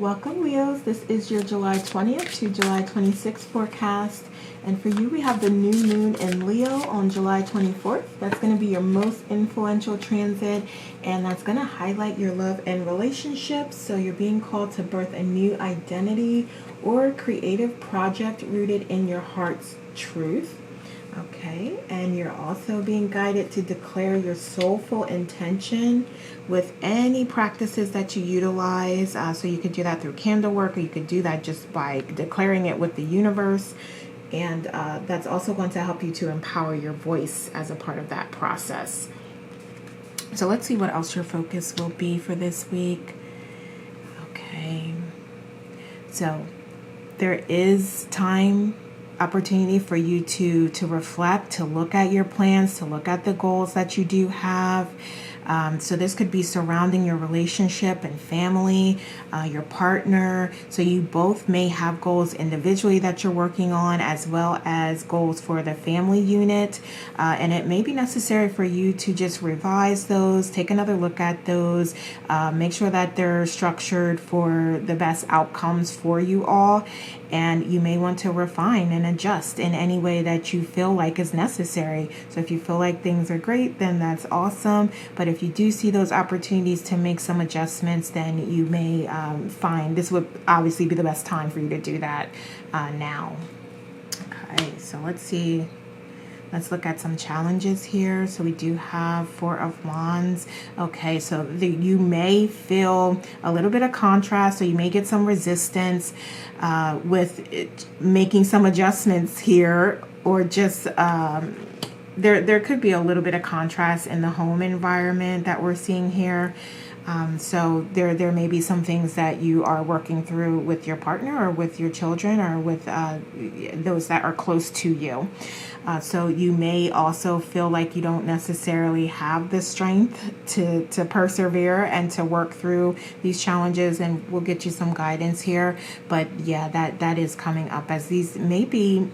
Welcome, Leos. This is your July 20th to July 26th forecast. And for you, we have the new moon in Leo on July 24th. That's going to be your most influential transit, and that's going to highlight your love and relationships. So you're being called to birth a new identity or creative project rooted in your heart's truth. Okay, and you're also being guided to declare your soulful intention with any practices that you utilize. So you could do that through candle work, or you could do that just by declaring it with the universe. And that's also going to help you to empower your voice as a part of that process. So let's see what else your focus will be for this week. Okay, so there is opportunity for you to reflect, to look at your plans, to look at the goals that you do have. So this could be surrounding your relationship and family, your partner. So you both may have goals individually that you're working on, as well as goals for the family unit. And it may be necessary for you to just revise those, take another look at those, make sure that they're structured for the best outcomes for you all. And you may want to refine and adjust in any way that you feel like is necessary. So if you feel like things are great, then that's awesome. But if you do see those opportunities to make some adjustments, then you may find this would obviously be the best time for you to do that now. Okay, so let's see. Let's look at some challenges here. So we do have Four of Wands. Okay, so you may feel a little bit of contrast, so you may get some resistance with making some adjustments here, or just there could be a little bit of contrast in the home environment that we're seeing here. So there may be some things that you are working through with your partner, or with your children, or with those that are close to you. So you may also feel like you don't necessarily have the strength to persevere and to work through these challenges, and we'll get you some guidance here. But yeah, that is coming up, as these may be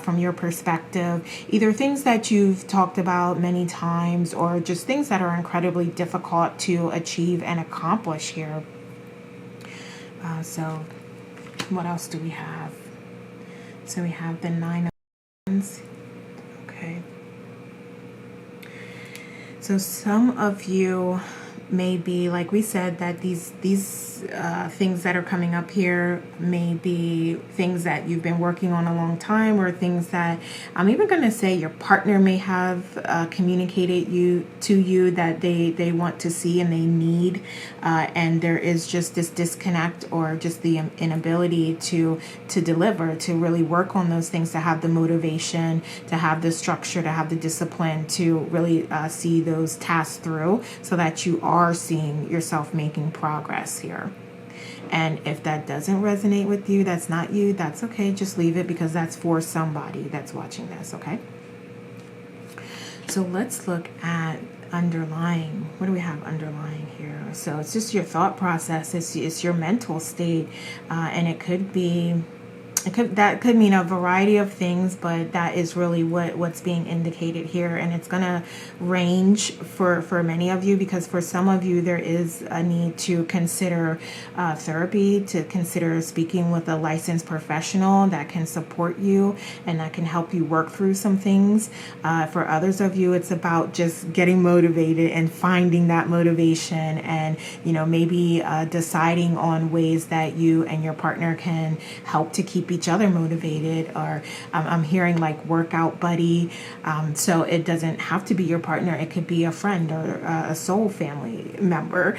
from your perspective, either things that you've talked about many times, or just things that are incredibly difficult to achieve and accomplish here. So what else do we have? So we have the Nine of Wands. Okay. So some of you may be, like we said, that these things that are coming up here may be things that you've been working on a long time, or things that I'm even going to say your partner may have communicated to you that they want to see and they need, and there is just this disconnect, or just the inability to deliver, to really work on those things, to have the motivation, to have the structure, to have the discipline, to really see those tasks through, so that you are seeing yourself making progress here. And if that doesn't resonate with you, that's not you, that's okay. Just leave it, because that's for somebody that's watching this, okay? So let's look at underlying. What do we have underlying here? So it's just your thought process. It's your mental state, and it could be... that could mean a variety of things, but that is really what's being indicated here. And it's going to range for many of you, because for some of you there is a need to consider therapy, to consider speaking with a licensed professional that can support you and that can help you work through some things. For others of you, it's about just getting motivated and finding that motivation, and maybe deciding on ways that you and your partner can help to keep each other motivated, or I'm hearing like workout buddy. So it doesn't have to be your partner. It could be a friend, or a soul family member,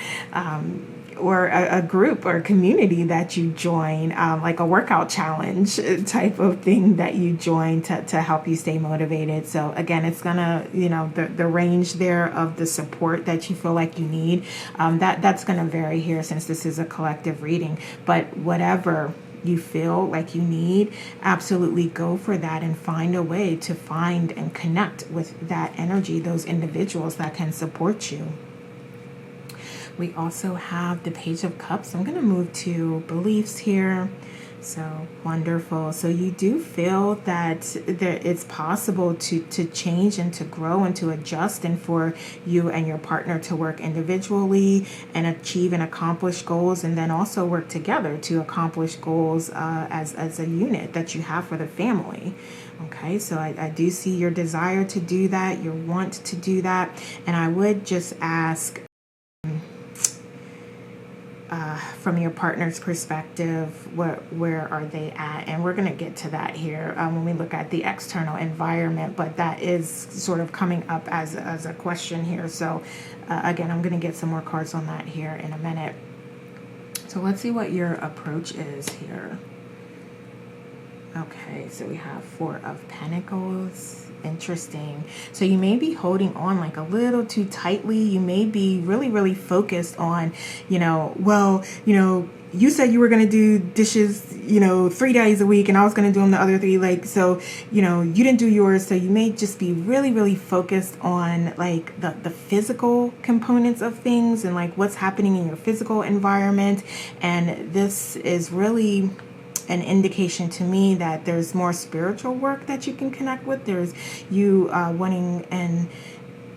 or a group or community that you join, like a workout challenge type of thing that you join to help you stay motivated. So again, it's gonna, the range there of the support that you feel like you need, that's gonna vary here, since this is a collective reading. But whatever you feel like you need, absolutely go for that, and find a way to find and connect with that energy, those individuals that can support you. We also have the Page of Cups. I'm going to move to beliefs here. So wonderful. So you do feel that it's possible to change and to grow and to adjust, and for you and your partner to work individually and achieve and accomplish goals, and then also work together to accomplish goals as a unit that you have for the family. Okay, so I do see your desire to do that, your want to do that, and I would just ask, from your partner's perspective, where are they at? And we're going to get to that here when we look at the external environment, but that is sort of coming up as a question here. So again, I'm going to get some more cards on that here in a minute. So let's see what your approach is here. Okay, so we have Four of Pentacles. Interesting. So you may be holding on like a little too tightly. You may be really, really focused on, you said you were going to do dishes, 3 days a week, and I was going to do them the other 3. So, you didn't do yours. So you may just be really, really focused on like the physical components of things and like what's happening in your physical environment. And this is really an indication to me that there's more spiritual work that you can connect with. There's you wanting, and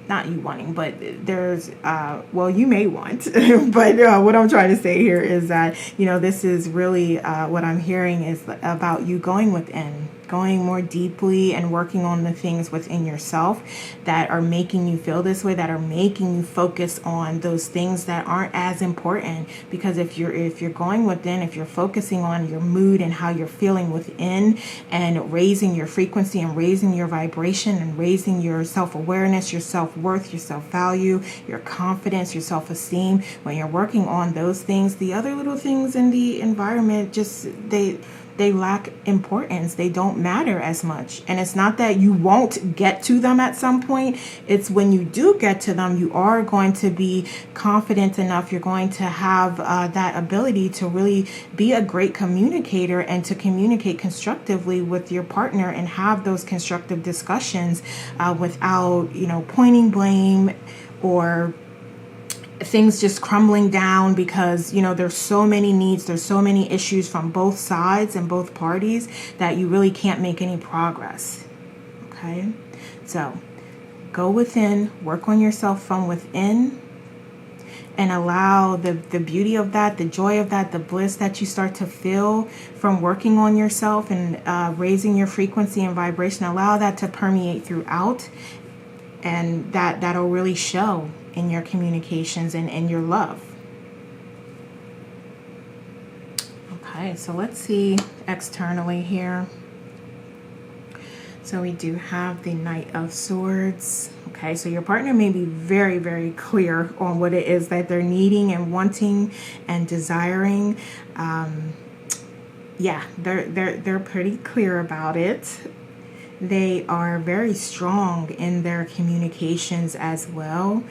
not you wanting, but there's you may want but what I'm trying to say here is that this is really what I'm hearing is about you going within, going more deeply and working on the things within yourself that are making you feel this way, that are making you focus on those things that aren't as important. Because if you're going within, if you're focusing on your mood and how you're feeling within, and raising your frequency and raising your vibration and raising your self-awareness, your self-worth, your self-value, your confidence, your self-esteem, when you're working on those things, the other little things in the environment just they lack importance. They don't matter as much. And it's not that you won't get to them at some point. It's when you do get to them, you are going to be confident enough. You're going to have that ability to really be a great communicator and to communicate constructively with your partner and have those constructive discussions without, pointing blame or things just crumbling down, because there's so many needs, there's so many issues from both sides and both parties that you really can't make any progress. Okay, so go within, work on yourself from within, and allow the beauty of that, the joy of that, the bliss that you start to feel from working on yourself and raising your frequency and vibration, allow that to permeate throughout, and that'll really show in your communications and in your love. Okay, so let's see externally here. So we do have the Knight of Swords. Okay, so your partner may be very, very clear on what it is that they're needing and wanting and desiring. They're pretty clear about it. They are very strong in their communications as well.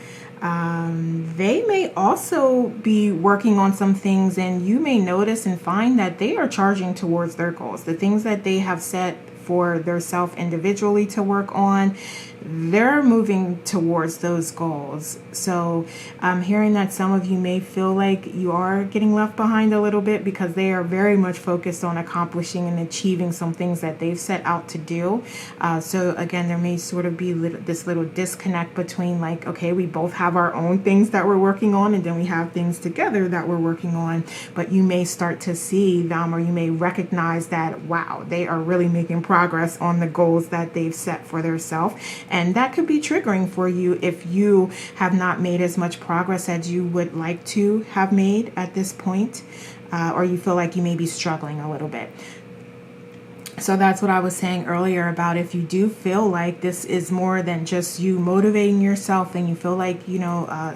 They may also be working on some things, and you may notice and find that they are charging towards their goals. The things that they have set for their self individually to work on, they're moving towards those goals. So I'm hearing that some of you may feel like you are getting left behind a little bit, because they are very much focused on accomplishing and achieving some things that they've set out to do. So again, there may sort of be this little disconnect between like, okay, we both have our own things that we're working on, and then we have things together that we're working on. But you may start to see them, or you may recognize that, wow, they are really making progress on the goals that they've set for themselves. And that could be triggering for you if you have not made as much progress as you would like to have made at this point, or you feel like you may be struggling a little bit. So that's what I was saying earlier about if you do feel like this is more than just you motivating yourself, and you feel like,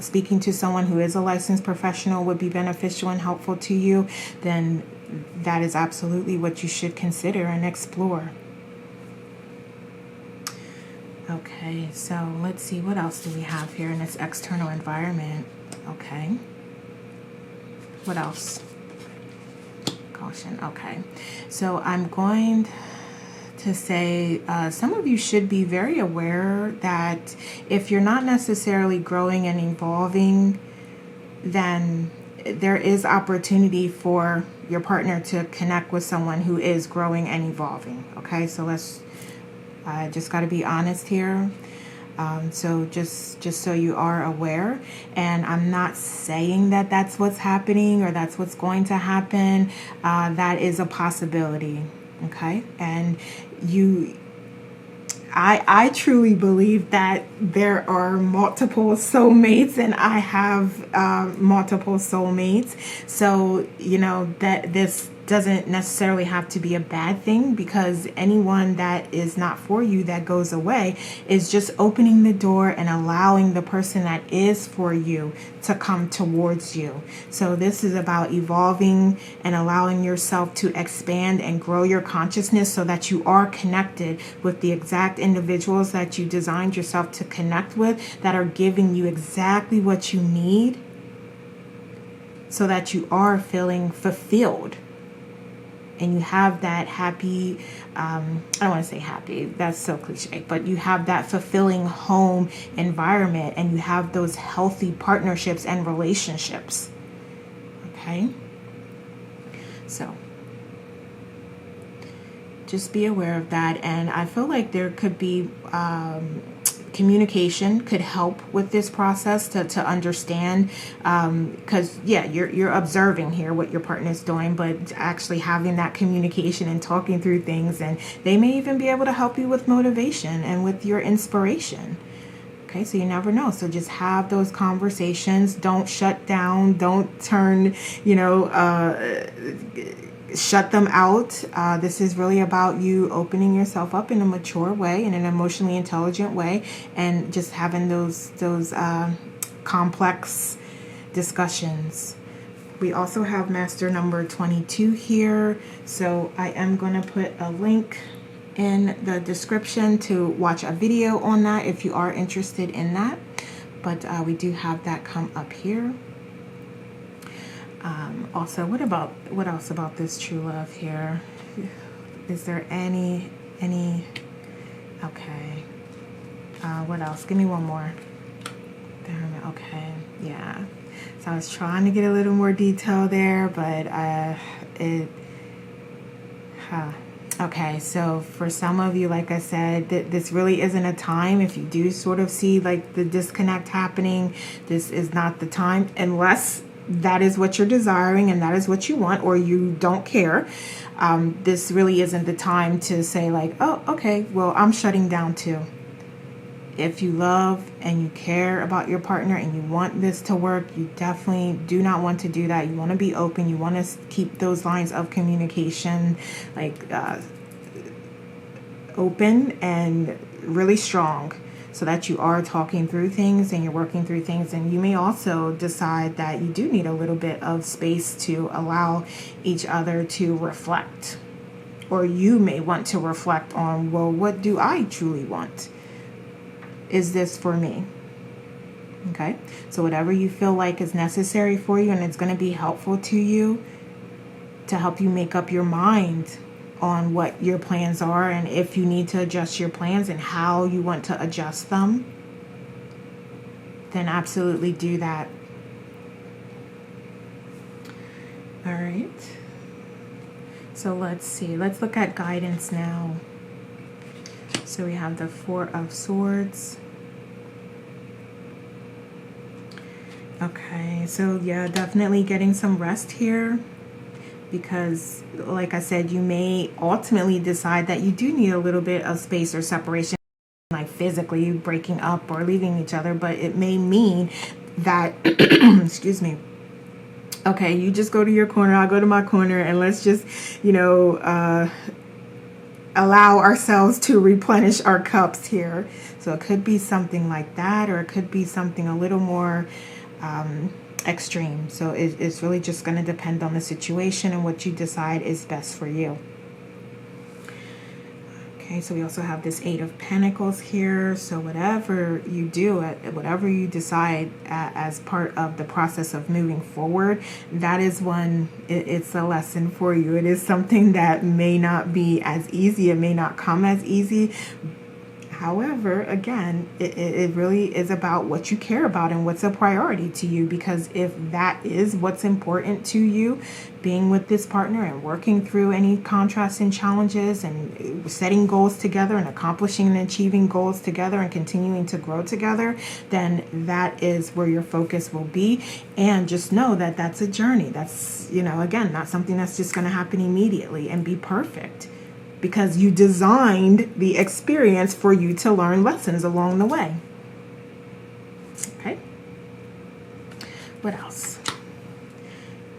speaking to someone who is a licensed professional would be beneficial and helpful to you, then that is absolutely what you should consider and explore. Okay, so let's see, what else do we have here in this external environment? Okay. What else? Caution. Okay. So I'm going to say some of you should be very aware that if you're not necessarily growing and evolving, then there is opportunity for your partner to connect with someone who is growing and evolving. Okay, so let's just got to be honest here. So just so you are aware, and I'm not saying that that's what's happening or that's what's going to happen. That is a possibility. Okay, and I truly believe that there are multiple soulmates, and I have multiple soulmates. So, you know, that this doesn't necessarily have to be a bad thing, because anyone that is not for you that goes away is just opening the door and allowing the person that is for you to come towards you. So this is about evolving and allowing yourself to expand and grow your consciousness so that you are connected with the exact individuals that you designed yourself to connect with, that are giving you exactly what you need, so that you are feeling fulfilled. And you have that happy, I don't want to say happy, that's so cliche, but you have that fulfilling home environment, and you have those healthy partnerships and relationships. Okay? So just be aware of that. And I feel like there could be communication could help with this process to understand, because you're observing here what your partner is doing, but actually having that communication and talking through things, and they may even be able to help you with motivation and with your inspiration. Okay, so you never know. So just have those conversations. Don't shut down. Don't turn, shut them out. This is really about you opening yourself up in a mature way, in an emotionally intelligent way, and just having those complex discussions. We also have master number 22 here, so I am going to put a link in the description to watch a video on that if you are interested in that. But we do have that come up here. Also, what else about this true love here? Is there any okay, what else? Give me one more. Okay, yeah, so I was trying to get a little more detail there, but okay, so for some of you, like I said, this really isn't a time. If you do sort of see like the disconnect happening, this is not the time, unless that is what you're desiring and that is what you want, or you don't care. This really isn't the time to say like, oh, okay, well, I'm shutting down too. If you love and you care about your partner and you want this to work, you definitely do not want to do that. You want to be open. You want to keep those lines of communication like open and really strong, so that you are talking through things and you're working through things. And you may also decide that you do need a little bit of space to allow each other to reflect. Or you may want to reflect on, well, what do I truly want? Is this for me? Okay, so whatever you feel like is necessary for you and it's going to be helpful to you to help you make up your mind on what your plans are, and if you need to adjust your plans and how you want to adjust them, then absolutely do that. All right. So let's see. Let's look at guidance now. So we have the Four of Swords. Okay, so yeah, definitely getting some rest here, because like I said, you may ultimately decide that you do need a little bit of space or separation, like physically breaking up or leaving each other, but it may mean that, excuse me, okay, you just go to your corner, I'll go to my corner, and let's just, allow ourselves to replenish our cups here. So it could be something like that, or it could be something a little more extreme. So it's really just going to depend on the situation and what you decide is best for you. Okay, so we also have this Eight of Pentacles here. So whatever you do, whatever you decide as part of the process of moving forward, that is when it's a lesson for you. It is something that may not be as easy. It may not come as easy. However, again, it really is about what you care about and what's a priority to you, because if that is what's important to you, being with this partner and working through any contrasts and challenges and setting goals together and accomplishing and achieving goals together and continuing to grow together, then that is where your focus will be. And just know that that's a journey. That's, again, not something that's just going to happen immediately and be perfect, because you designed the experience for you to learn lessons along the way. Okay. What else?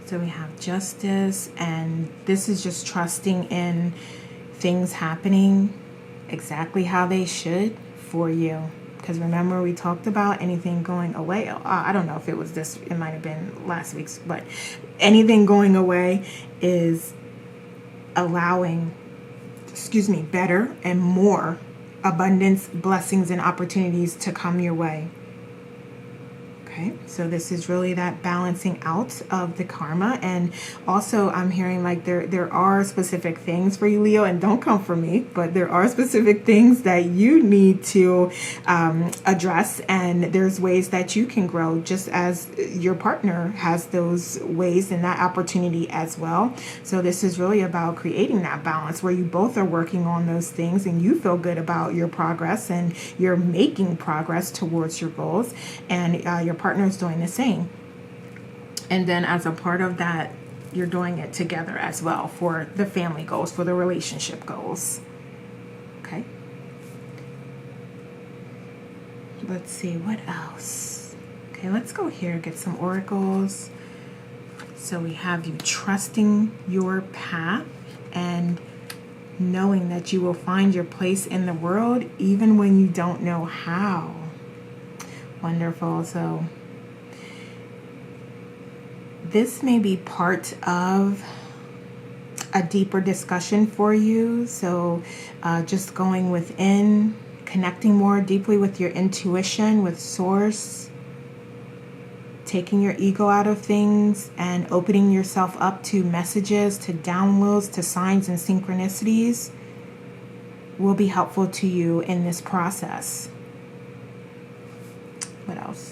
So we have justice, and this is just trusting in things happening exactly how they should for you. Because remember, we talked about anything going away. I don't know if it was this, it might have been last week's, but anything going away is allowing, better and more abundance, blessings, and opportunities to come your way. Okay, so this is really that balancing out of the karma. And also I'm hearing like there are specific things for you, Leo, and don't come for me, but there are specific things that you need to address, and there's ways that you can grow just as your partner has those ways and that opportunity as well. So this is really about creating that balance where you both are working on those things and you feel good about your progress and you're making progress towards your goals, and your partner is doing the same. And then as a part of that, you're doing it together as well for the family goals, for the relationship goals. Okay. Let's see, what else? Okay, let's go here, get some oracles. So we have you trusting your path and knowing that you will find your place in the world even when you don't know how. Wonderful. So this may be part of a deeper discussion for you. So just going within, connecting more deeply with your intuition, with source, taking your ego out of things and opening yourself up to messages, to downloads, to signs and synchronicities will be helpful to you in this process. What else?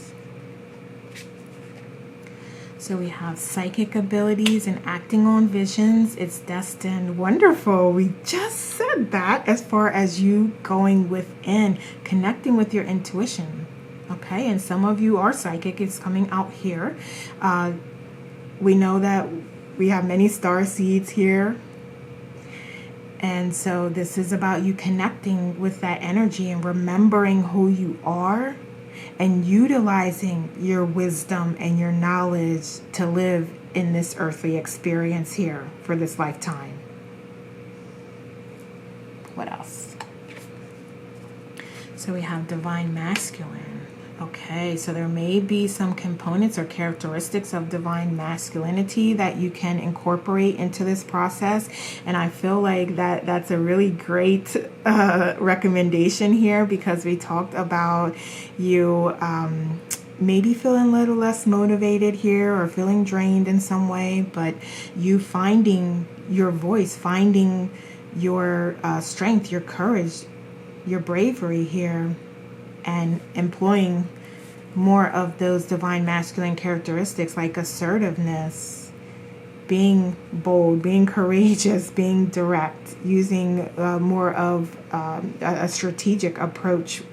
So we have psychic abilities and acting on visions. It's destined. Wonderful. We just said that as far as you going within, connecting with your intuition. Okay, and some of you are psychic. It's coming out here. We know that we have many star seeds here. And so this is about you connecting with that energy and remembering who you are and utilizing your wisdom and your knowledge to live in this earthly experience here for this lifetime. What else? So we have divine masculine. Okay, so there may be some components or characteristics of divine masculinity that you can incorporate into this process. And I feel like that's a really great recommendation here, because we talked about you maybe feeling a little less motivated here or feeling drained in some way, but you finding your voice, finding your strength, your courage, your bravery here, and employing more of those divine masculine characteristics like assertiveness, being bold, being courageous, being direct, using more of a strategic approach,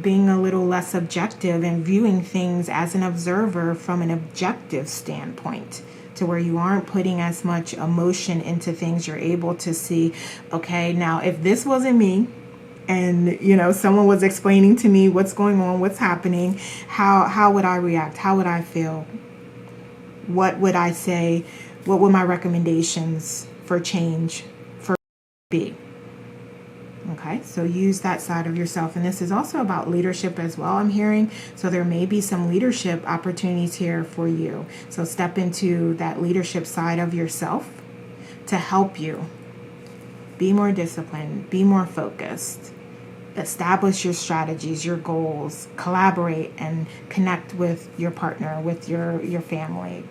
being a little less objective and viewing things as an observer from an objective standpoint, to where you aren't putting as much emotion into things. You're able to see, okay, now if this wasn't me, and someone was explaining to me what's going on, what's happening, how would I react? How would I feel? What would I say? What would my recommendations for change be? Okay, so use that side of yourself. And this is also about leadership as well, I'm hearing. So there may be some leadership opportunities here for you. So step into that leadership side of yourself to help you be more disciplined, be more focused, establish your strategies, your goals, collaborate and connect with your partner, with your family.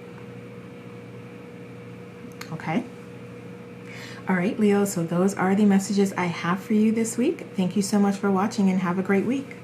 Okay. All right, Leo, so those are the messages I have for you this week. Thank you so much for watching and have a great week.